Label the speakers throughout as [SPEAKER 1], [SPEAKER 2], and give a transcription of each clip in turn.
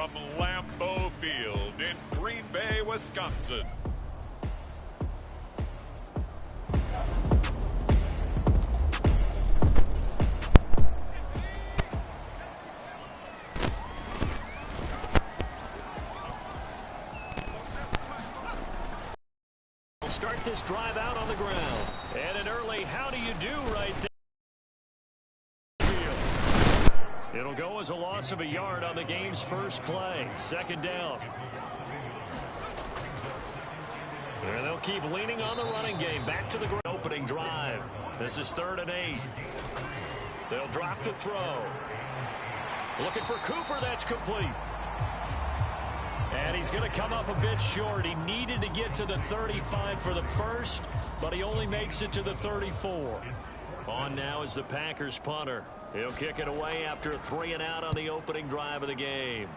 [SPEAKER 1] from Lambeau Field in Green Bay, Wisconsin.
[SPEAKER 2] We'll start this drive out on the ground. And an early how do you do right there. It'll go as a loss of a yard on the game's first play. Second down. And they'll keep leaning on the running game. Back to the opening drive. This is 3rd and 8. They'll drop to throw. Looking for Cooper. That's complete. And he's going to come up a bit short. He needed to get to the 35 for the first, but he only makes it to the 34. On now is the Packers punter. He'll kick it away after a 3-and-out on the opening drive of the game.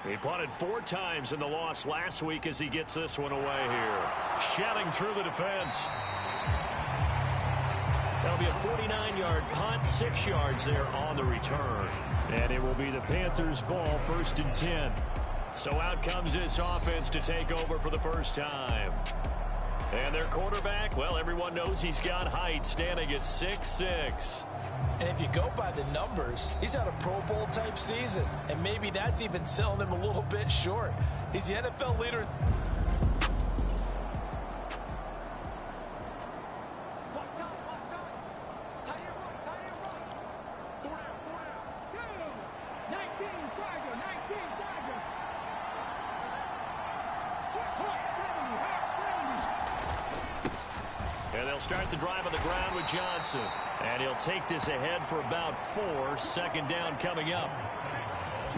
[SPEAKER 2] He punted 4 times in the loss last week as he gets this one away here. Shelling through the defense. That'll be a 49-yard punt, 6 yards there on the return. And it will be the Panthers' ball, 1st and 10. So out comes this offense to take over for the first time. And their quarterback, well, everyone knows he's got height, standing at 6'6".
[SPEAKER 3] And if you go by the numbers, he's had a Pro Bowl type season. And maybe that's even selling him a little bit short. He's the NFL leader.
[SPEAKER 2] And they'll start the drive on the ground with Johnson. And he'll take this ahead for about 4. 2nd down coming up.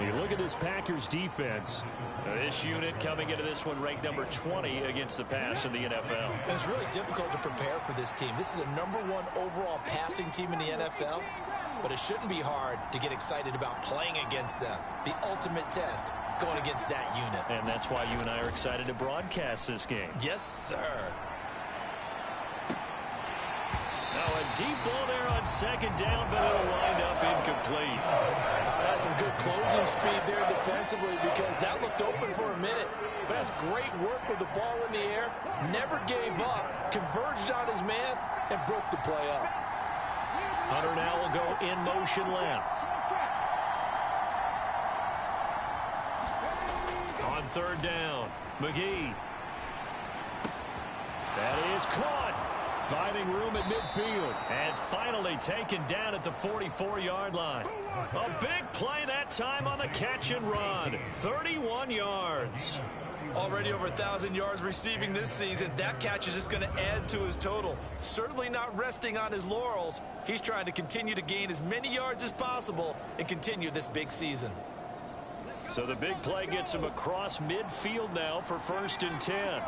[SPEAKER 2] You look at this Packers defense. This unit coming into this one ranked number 20 against the pass in the NFL.
[SPEAKER 3] And it's really difficult to prepare for this team. This is the #1 overall passing team in the NFL. But it shouldn't be hard to get excited about playing against them. The ultimate test going against that unit.
[SPEAKER 2] And that's why you and I are excited to broadcast this game.
[SPEAKER 3] Yes, sir.
[SPEAKER 2] Now a deep ball there on 2nd down, but it'll wind up incomplete.
[SPEAKER 3] That's some good closing speed there defensively because that looked open for a minute. But that's great work with the ball in the air. Never gave up, converged on his man, and broke the play up.
[SPEAKER 2] Hunter now will go in motion left. On 3rd down, McGee. That is caught. Finding room at midfield. And finally taken down at the 44-yard line. A big play that time on the catch and run. 31 yards.
[SPEAKER 3] Already over 1,000 yards receiving this season. That catch is just going to add to his total. Certainly not resting on his laurels. He's trying to continue to gain as many yards as possible and continue this big season.
[SPEAKER 2] So the big play gets him across midfield now for 1st and 10.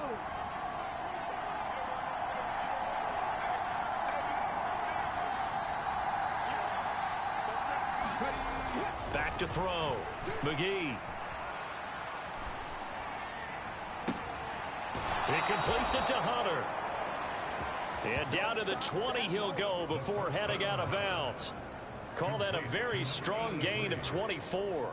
[SPEAKER 2] Back to throw. McGee. He completes it to Hunter. And down to the 20 he'll go before heading out of bounds. Call that a very strong gain of 24.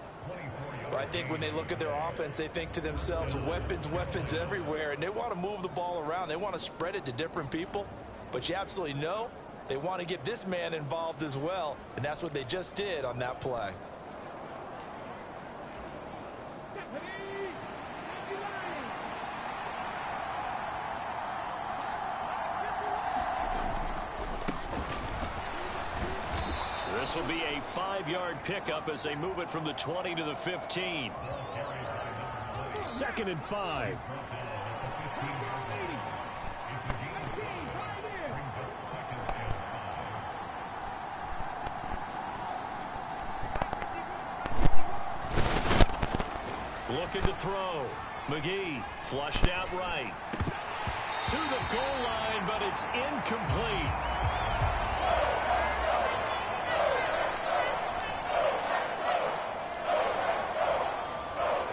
[SPEAKER 3] I think when they look at their offense, they think to themselves, weapons, weapons everywhere, and they want to move the ball around. They want to spread it to different people, but you absolutely know they want to get this man involved as well, and that's what they just did on that play.
[SPEAKER 2] This will be a 5-yard pickup as they move it from the 20 to the 15. 2nd and 5. Looking to throw. McGee flushed out right. To the goal line, but it's incomplete.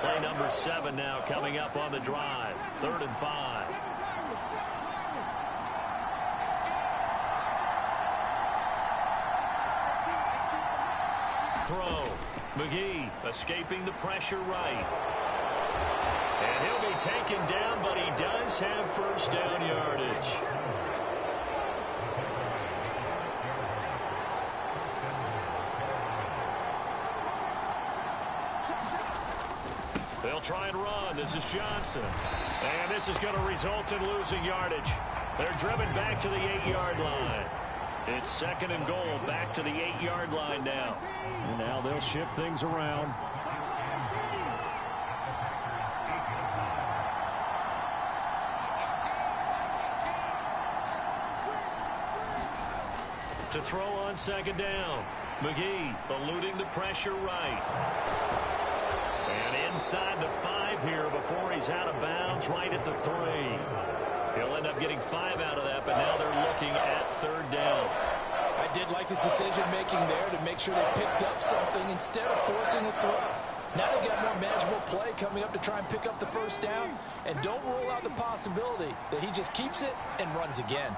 [SPEAKER 2] Play number 7 now coming up on the drive. 3rd and 5. Throw. McGee escaping the pressure right. And he'll be taken down, but he does have first down yardage. They'll try and run. This is Johnson. And this is going to result in losing yardage. They're driven back to the 8-yard line. It's second and goal, back to the 8-yard line now.
[SPEAKER 4] And now they'll shift things around.
[SPEAKER 2] To throw on second down. McGee eluding the pressure right. And inside the 5 here before he's out of bounds, right at the 3. He'll end up getting 5 out of that, but now they're looking at third down.
[SPEAKER 3] I did like his decision-making there to make sure they picked up something instead of forcing a throw. Now they got more manageable play coming up to try and pick up the first down, and don't rule out the possibility that he just keeps it and runs again.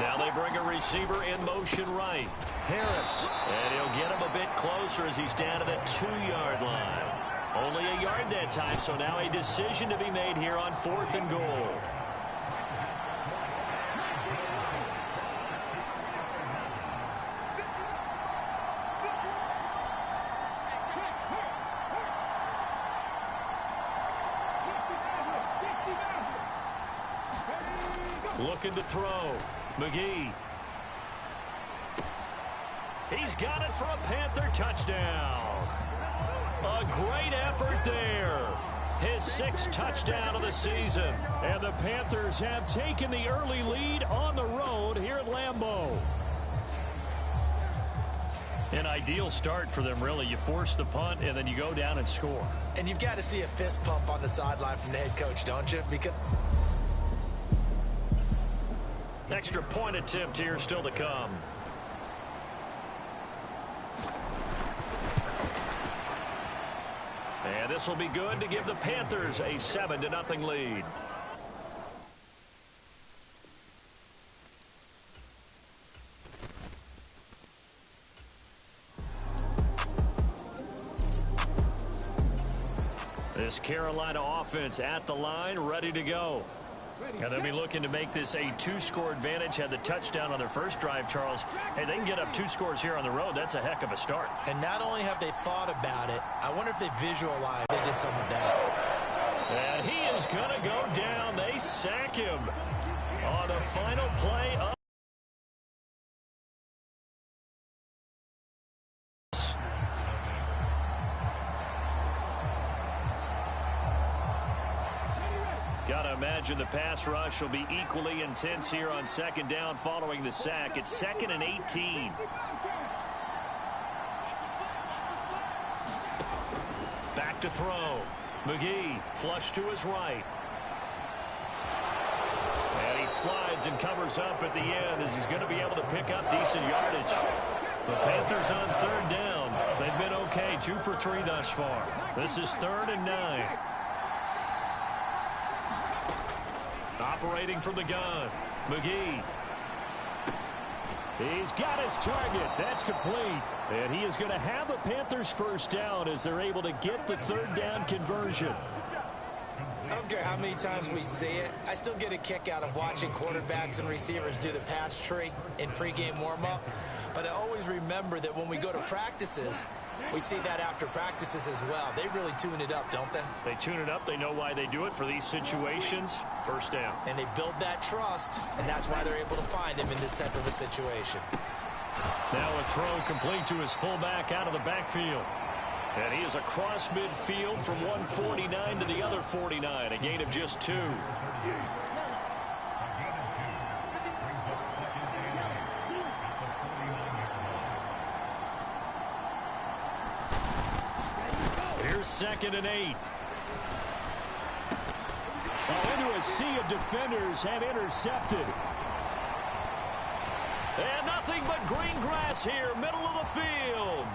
[SPEAKER 2] Now they bring a receiver in motion right. Harris. And he'll get him a bit closer as he's down to the 2-yard line. Only a yard that time, so now a decision to be made here on 4th and goal. Looking to throw. McGee. He's got it for a Panther touchdown. A great effort there. His 6th touchdown of the season.
[SPEAKER 4] And the Panthers have taken the early lead on the road here at Lambeau.
[SPEAKER 2] An ideal start for them, really. You force the punt, and then you go down and score.
[SPEAKER 3] And you've got to see a fist pump on the sideline from the head coach, don't you? Because
[SPEAKER 2] extra point attempt here still to come. And this will be good to give the Panthers a 7-0 lead. This Carolina offense at the line, ready to go. And they'll be looking to make this a 2-score advantage. Had the touchdown on their first drive, Charles. Hey, they can get up 2 scores here on the road. That's a heck of a start.
[SPEAKER 3] And not only have they thought about it, I wonder if they visualized they did some of that.
[SPEAKER 2] And he is going to go down. They sack him on the final play of Gotta imagine the pass rush will be equally intense here on second down following the sack. It's 2nd and 18. Back to throw. McGee flush to his right. And he slides and covers up at the end as he's going to be able to pick up decent yardage. The Panthers on third down. They've been okay, 2 for 3 thus far. This is 3rd and 9. Operating from the gun. McGee.
[SPEAKER 4] He's got his target. That's complete. And he is going to have the Panthers first down as they're able to get the third down conversion.
[SPEAKER 3] I don't care how many times we see it. I still get a kick out of watching quarterbacks and receivers do the pass tree in pregame warm-up. But I always remember that when we go to practices, we see that after practices as well. They really tune it up, don't they?
[SPEAKER 2] They tune it up. They know why they do it for these situations. First down.
[SPEAKER 3] And they build that trust, and that's why they're able to find him in this type of a situation.
[SPEAKER 2] Now a throw complete to his fullback out of the backfield. And he is across midfield from 149 to the other 49. A gain of just 2. Here's 2nd and 8.
[SPEAKER 4] Well, into a sea of defenders have intercepted.
[SPEAKER 2] And nothing but green grass here, middle of the field.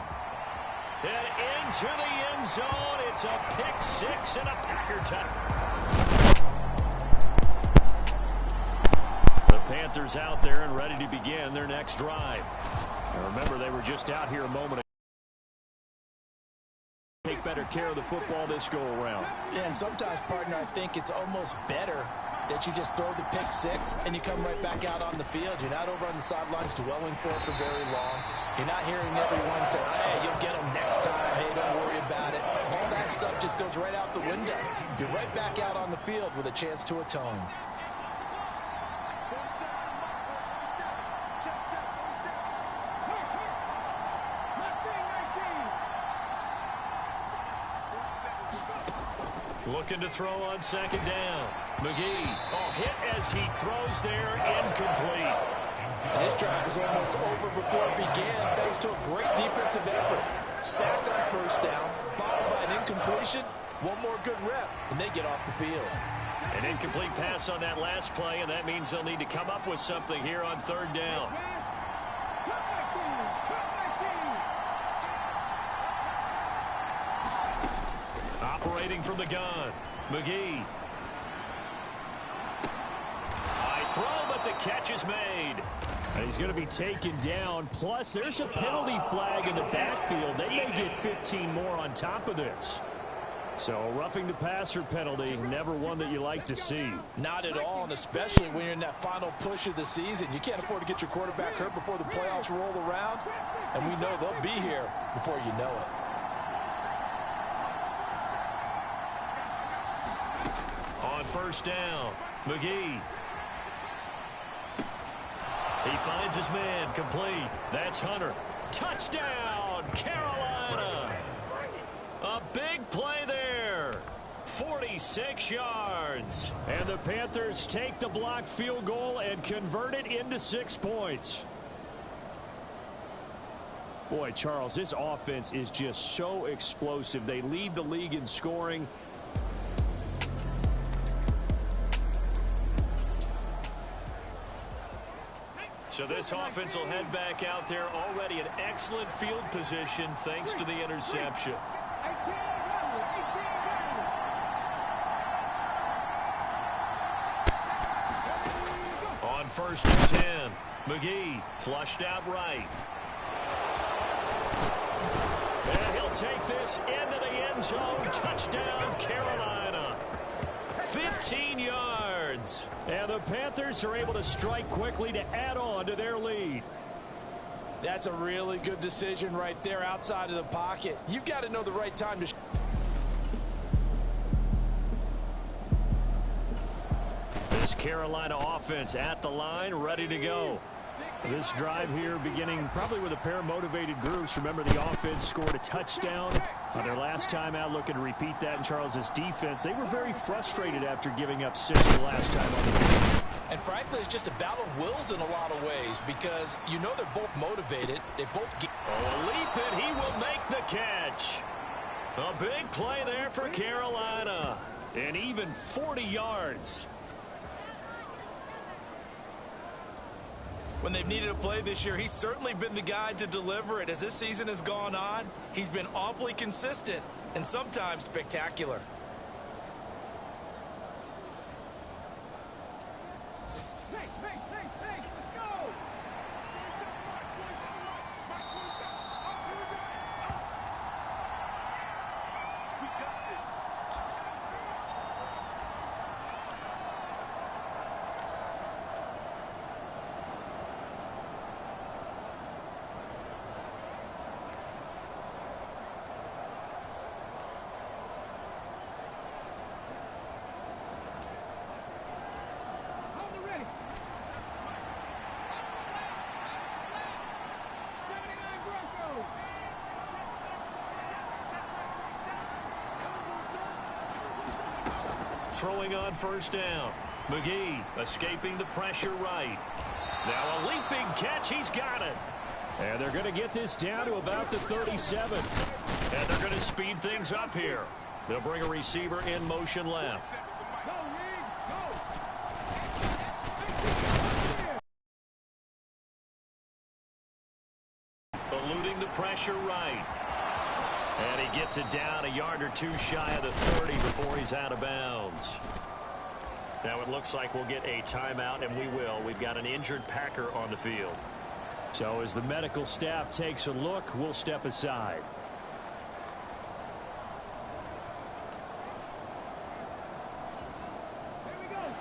[SPEAKER 2] And into the end zone. It's a pick 6 and a Packer touchdown. The Panthers out there and ready to begin their next drive.
[SPEAKER 4] And remember, they were just out here a moment ago. Take better care of the football this go-around.
[SPEAKER 3] Yeah, and sometimes, partner, I think it's almost better that you just throw the pick six and you come right back out on the field. You're not over on the sidelines dwelling for very long. You're not hearing everyone say, hey, you'll get them next time. Hey, don't worry about it. All that stuff just goes right out the window. You're right back out on the field with a chance to atone.
[SPEAKER 2] Looking to throw on second down. McGee, hit as he throws there, incomplete.
[SPEAKER 3] And his drive was almost over before it began thanks to a great defensive effort. Sacked on first down, followed by an incompletion. One more good rep, and they get off the field.
[SPEAKER 2] An incomplete pass on that last play, and that means they'll need to come up with something here on third down. Operating from the gun, McGee. High throw, but the catch is made.
[SPEAKER 4] And he's going to be taken down. Plus, there's a penalty flag in the backfield. They may get 15 more on top of this. So, roughing the passer penalty, never one that you like to see.
[SPEAKER 3] Not at all, and especially when you're in that final push of the season. You can't afford to get your quarterback hurt before the playoffs roll around. And we know they'll be here before you know it.
[SPEAKER 2] On first down, McGee. He finds his man, complete. That's Hunter. Touchdown, Carolina. A big play there. 46 yards.
[SPEAKER 4] And the Panthers take the blocked field goal and convert it into 6 points. Boy, Charles, this offense is just so explosive. They lead the league in scoring.
[SPEAKER 2] So this offense will head back out there, already in excellent field position thanks to the interception. On first and 10, McGee flushed out right. And he'll take this into the end zone. Touchdown, Carolina. 15 yards.
[SPEAKER 4] And the Panthers are able to strike quickly to add on to their lead.
[SPEAKER 3] That's a really good decision right there outside of the pocket. You've got to know the right time to...
[SPEAKER 2] This Carolina offense at the line, ready to go.
[SPEAKER 4] This drive here beginning probably with a pair of motivated groups. Remember, the offense scored a touchdown on their last time out. Looking to repeat that in Charles's defense. They were very frustrated after giving up 6 the last time on the field.
[SPEAKER 3] And frankly, it's just a battle of wills in a lot of ways because you know they're both motivated. They both get...
[SPEAKER 2] A leap, and he will make the catch. A big play there for Carolina. And even 40 yards.
[SPEAKER 3] When they've needed a play this year, he's certainly been the guy to deliver it. As this season has gone on, he's been awfully consistent and sometimes spectacular.
[SPEAKER 2] Throwing on first down. McGee escaping the pressure right. Now a leaping catch. He's got it.
[SPEAKER 4] And they're going to get this down to about the 37.
[SPEAKER 2] And they're going to speed things up here. They'll bring a receiver in motion left. Eluding the pressure right. And he gets it down a yard or two shy of the 30 before he's out of bounds. Now it looks like we'll get a timeout, and we will. We've got an injured Packer on the field.
[SPEAKER 4] So as the medical staff takes a look, we'll step aside.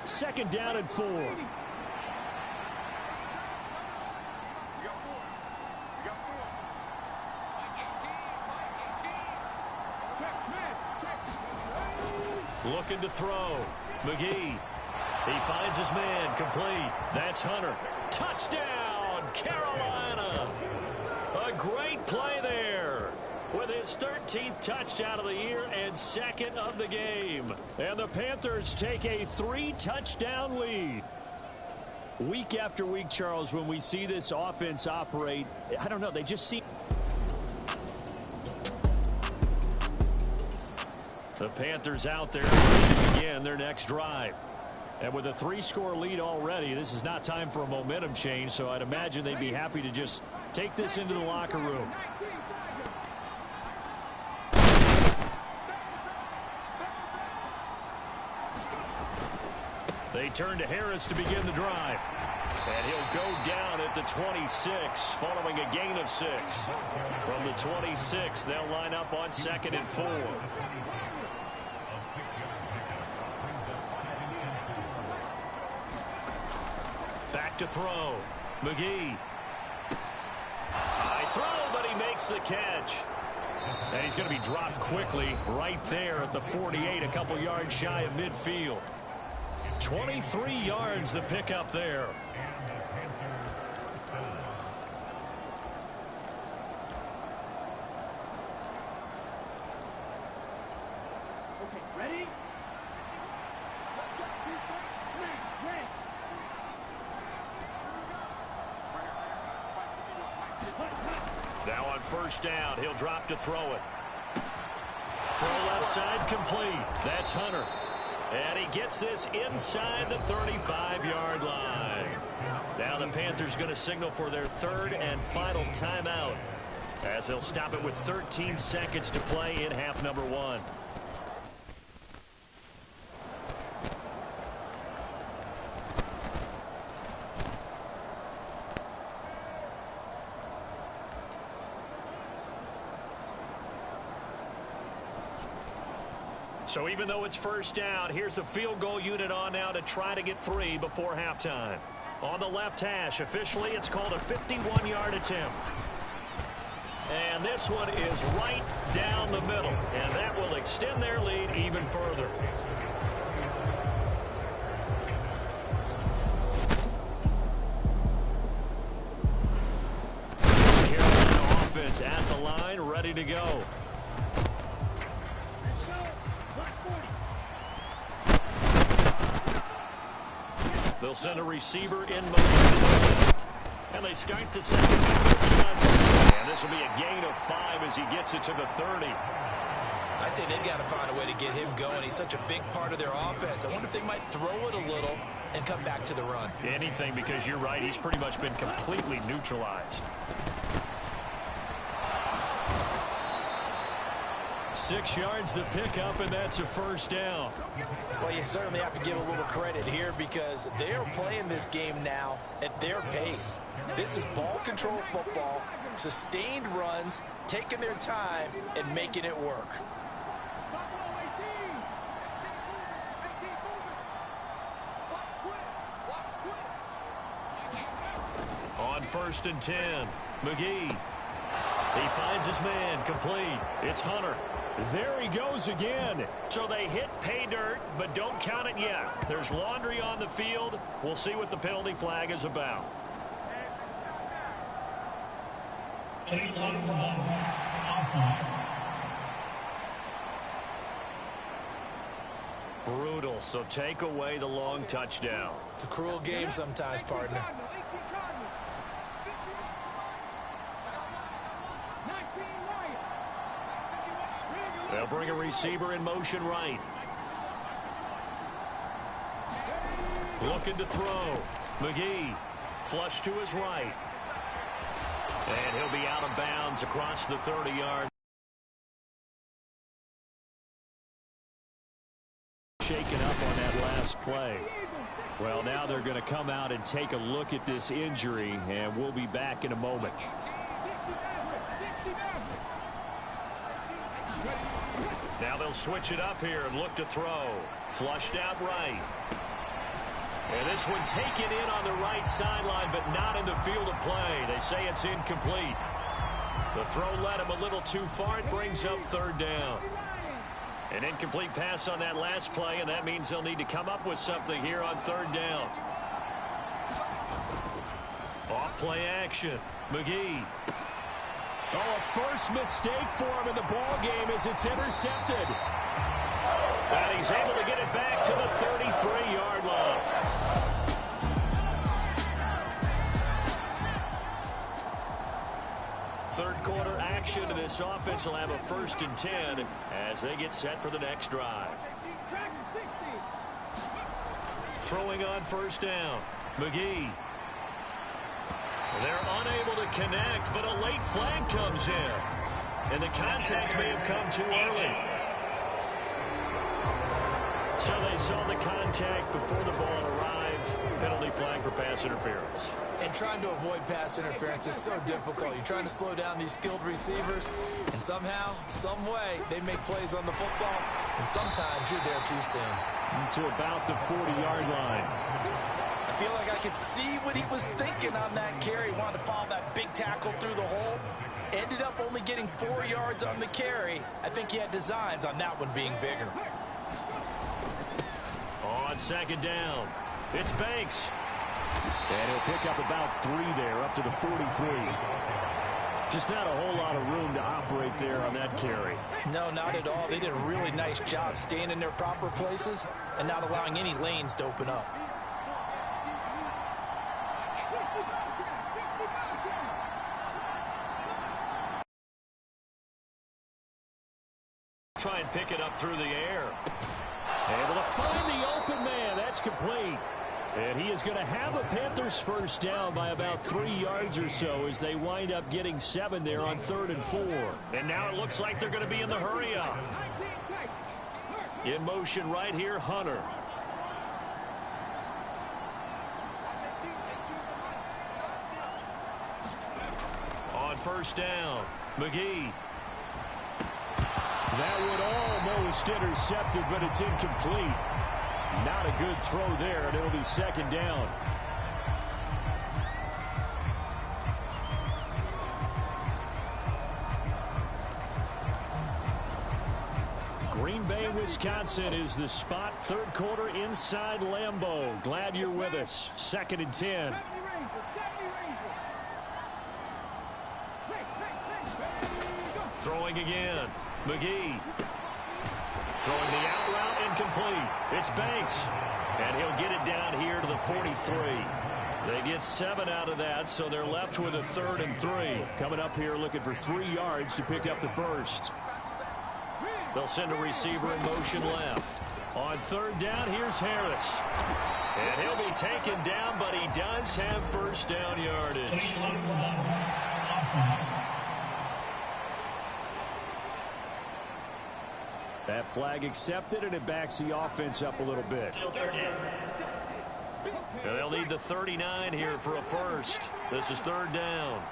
[SPEAKER 4] Second down and 4.
[SPEAKER 2] Looking to throw. McGee. He finds his man. Complete. That's Hunter. Touchdown, Carolina. A great play there with his 13th touchdown of the year and second of the game.
[SPEAKER 4] And the Panthers take a 3-touchdown lead. Week after week, Charles, when we see this offense operate, I don't know, they just seem...
[SPEAKER 2] The Panthers out there to begin their next drive.
[SPEAKER 4] And with a 3-score lead already, this is not time for a momentum change, so I'd imagine they'd be happy to just take this into the locker room.
[SPEAKER 2] They turn to Harris to begin the drive. And he'll go down at the 26 following a gain of 6. From the 26, they'll line up on 2nd and 4. Back to throw. McGee. High throw, but he makes the catch. And he's going to be dropped quickly right there at the 48, a couple yards shy of midfield. 23 yards the pickup there. Now on first down, he'll drop to throw it. Throw left side complete. That's Hunter. And he gets this inside the 35-yard line. Now the Panthers going to signal for their 3rd and final timeout as they'll stop it with 13 seconds to play in half number 1. So even though it's first down, here's the field goal unit on now to try to get 3 before halftime. On the left hash, officially it's called a 51-yard attempt. And this one is right down the middle, and that will extend their lead even further. Carolina offense at the line, ready to go. They'll send a receiver in motion. And they start the second half. And this will be a gain of 5 as he gets it to the 30.
[SPEAKER 3] I'd say they've got to find a way to get him going. He's such a big part of their offense. I wonder if they might throw it a little and come back to the run.
[SPEAKER 2] Anything, because you're right. He's pretty much been completely neutralized. 6 yards the pickup, and that's a first down.
[SPEAKER 3] Well, you certainly have to give a little credit here because they are playing this game now at their pace. This is ball control football, sustained runs, taking their time, and making it work.
[SPEAKER 2] On 1st and 10, McGee. He finds his man, complete. It's Hunter.
[SPEAKER 4] There he goes again.
[SPEAKER 2] So they hit pay dirt, but don't count it yet. There's laundry on the field. We'll see what the penalty flag is about. Brutal, so take away the long touchdown.
[SPEAKER 3] It's a cruel game sometimes, partner.
[SPEAKER 2] They'll bring a receiver in motion right. Looking to throw. McGee. Flush to his right. And he'll be out of bounds across the 30-yard.
[SPEAKER 4] Shaken up on that last play. Well, now they're going to come out and take a look at this injury, and we'll be back in a moment.
[SPEAKER 2] Now they'll switch it up here and look to throw. Flushed out right. And this one taken in on the right sideline, but not in the field of play. They say it's incomplete. The throw led him a little too far. It brings up third down. An incomplete pass on that last play, and that means they'll need to come up with something here on third down. Off play action. McGee.
[SPEAKER 4] Oh, a first mistake for him in the ball game as it's intercepted.
[SPEAKER 2] And he's able to get it back to the 33-yard line. Third quarter action to this offense will have a 1st and 10 as they get set for the next drive. Throwing on first down. McGee. They're unable to connect, but a late flag comes in. And the contact may have come too early. So they saw the contact before the ball arrived. Penalty flag for pass interference.
[SPEAKER 3] And trying to avoid pass interference is so difficult. You're trying to slow down these skilled receivers, and somehow, some way, they make plays on the football, and sometimes you're there too soon.
[SPEAKER 4] To about the 40-yard line.
[SPEAKER 3] I feel like I could see what he was thinking on that carry. He wanted to follow that big tackle through the hole. Ended up only getting 4 yards on the carry. I think he had designs on that one being bigger.
[SPEAKER 2] On second down, it's Banks.
[SPEAKER 4] And he'll pick up about 3 there, up to the 43. Just not a whole lot of room to operate there on that carry.
[SPEAKER 3] No, not at all. They did a really nice job staying in their proper places and not allowing any lanes to open up.
[SPEAKER 2] Try and pick it up through the air.
[SPEAKER 4] Able to find the open man. That's complete. And he is going to have a Panthers first down by about 3 yards or so as they wind up getting 7 there on 3rd and 4.
[SPEAKER 2] And now it looks like they're going to be in the hurry up. In motion right here, Hunter. On first down, McGee.
[SPEAKER 4] That would almost intercepted, but it's incomplete. Not a good throw there, and it'll be second down. Green Bay, Wisconsin is the spot. Third quarter inside Lambeau. Glad you're with us. 2nd and 10.
[SPEAKER 2] Throwing again. McGee. Throwing the out route, incomplete. It's Banks. And he'll get it down here to the 43. They get 7 out of that, so they're left with a 3rd and 3.
[SPEAKER 4] Coming up here looking for 3 yards to pick up the first.
[SPEAKER 2] They'll send a receiver in motion left. On 3rd down, here's Harris. And he'll be taken down, but he does have first down yardage.
[SPEAKER 4] That flag accepted, and it backs the offense up a little bit.
[SPEAKER 2] And they'll need the 39 here for a first. This is 3rd down.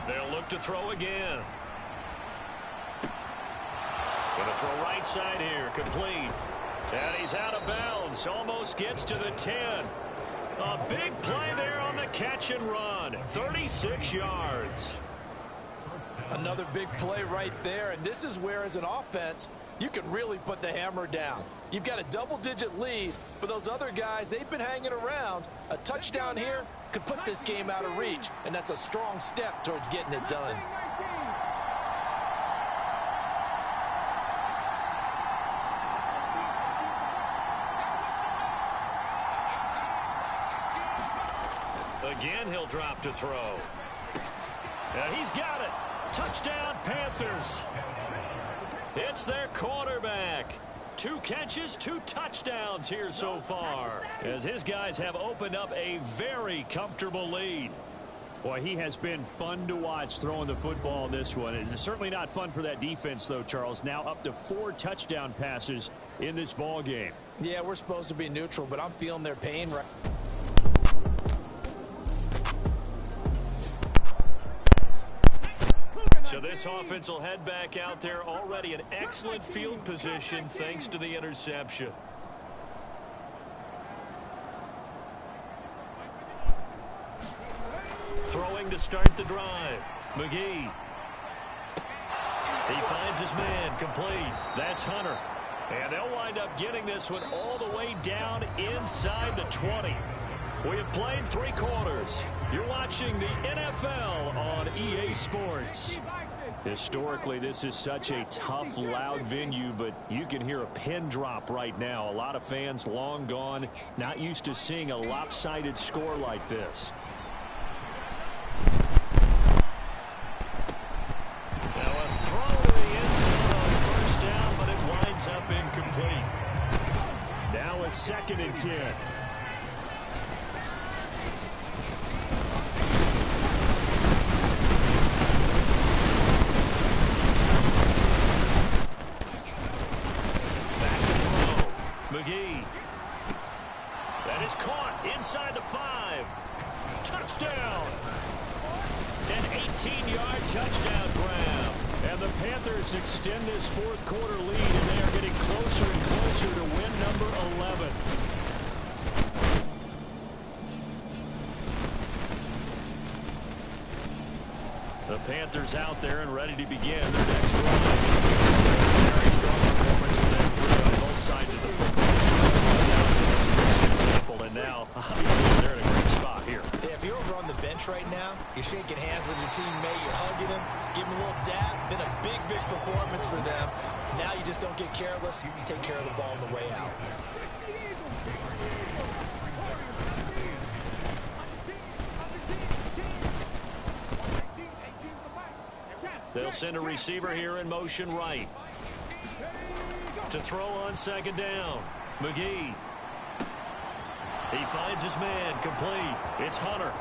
[SPEAKER 2] They'll look to throw again. Going to throw right side here, complete. And he's out of bounds, almost gets to the 10. A big play there on the catch and run, 36 yards.
[SPEAKER 3] Another big play right there, and this is where, as an offense, you can really put the hammer down. You've got a double-digit lead, but those other guys, they've been hanging around. A touchdown here could put this game out of reach, and that's a strong step towards getting it done.
[SPEAKER 2] Again, he'll drop to throw. And he's got it. Touchdown, Panthers. It's their quarterback. 2 catches, 2 touchdowns here so far, as his guys have opened up a very comfortable lead.
[SPEAKER 4] Boy, he has been fun to watch throwing the football in this one. It's certainly not fun for that defense, though, Charles. Now up to 4 touchdown passes in this ball game.
[SPEAKER 3] Yeah, we're supposed to be neutral, but I'm feeling their pain right.
[SPEAKER 2] So this offense will head back out there, already in excellent field position thanks to the interception. Throwing to start the drive. McGee. He finds his man, complete. That's Hunter. And they'll wind up getting this one all the way down inside the 20. We have played 3 quarters. You're watching the NFL on EA Sports. Historically, this is such a tough, loud venue, but you can hear a pin drop right now. A lot of fans long gone, not used to seeing a lopsided score like this. Now a throw to the end zone on first down, but it winds up incomplete. Now a 2nd and 10. McGee. That is caught inside the 5. Touchdown. An 18-yard touchdown grab. And the Panthers extend this 4th quarter lead, and they are getting closer and closer to win number 11. The Panthers out there and ready to begin their next drive. Very strong performance for them on both sides of the football. That was a first example, and now obviously they're in a great spot here.
[SPEAKER 3] Yeah, if you're over on the bench right now, you're shaking hands with your teammate, you're hugging him, give him a little dab. Been a big, big performance for them. Now you just don't get careless. You can take care of the ball on the way out.
[SPEAKER 2] They'll send a receiver here in motion right. To throw on 2nd down. McGee. He finds his man, complete. It's Hunter.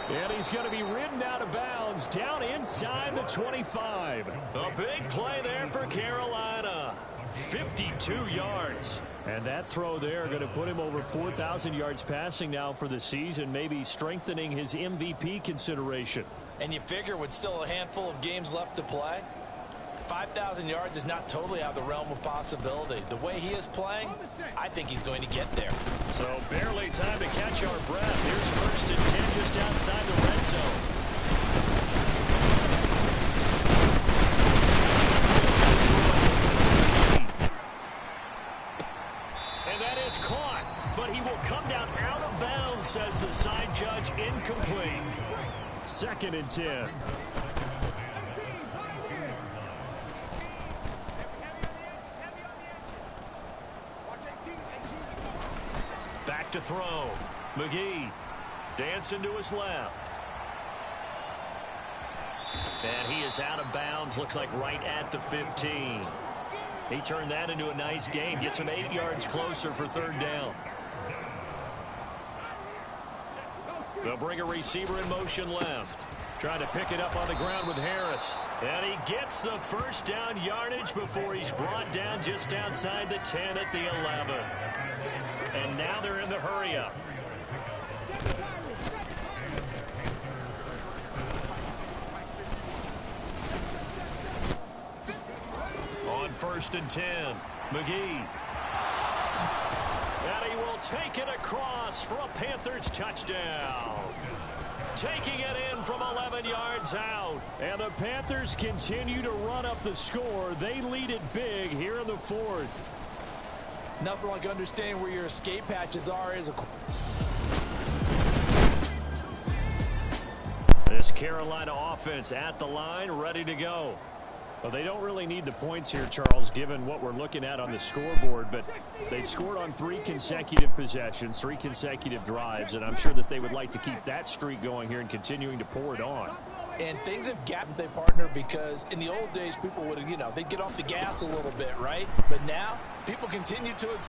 [SPEAKER 2] And he's going to be ridden out of bounds down inside the 25. A big play there for Carolina. 52 yards. And that throw there going to put him over 4,000 yards passing now for the season, maybe strengthening his MVP consideration.
[SPEAKER 3] And you figure with still a handful of games left to play, 5,000 yards is not totally out of the realm of possibility. The way he is playing, I think he's going to get there.
[SPEAKER 2] So barely time to catch our breath. Here's 1st and 10 just outside the red zone. And that is caught, but he will come down out of bounds, says the side judge, incomplete. 2nd and 10. Back to throw. McGee dancing to his left. And he is out of bounds, looks like right at the 15. He turned that into a nice gain, gets him 8 yards closer for 3rd down. They'll bring a receiver in motion left. Trying to pick it up on the ground with Harris. And he gets the 1st down yardage before he's brought down just outside the 10 at the 11. And now they're in the hurry-up. On 1st and 10, McGee. And he will take it across for a Panthers touchdown. Taking it in from 11 yards out. And the Panthers continue to run up the score. They lead it big here in the 4th.
[SPEAKER 3] Nothing like understanding where your escape hatches are is a...
[SPEAKER 2] This Carolina offense at the line, ready to go.
[SPEAKER 4] Well, they don't really need the points here, Charles, given what we're looking at on the scoreboard, but they've scored on 3 consecutive possessions, 3 consecutive drives, and I'm sure that they would like to keep that streak going here and continuing to pour it on.
[SPEAKER 3] And things have gapped their partner because in the old days, people would, they'd get off the gas a little bit, right? But now, people continue to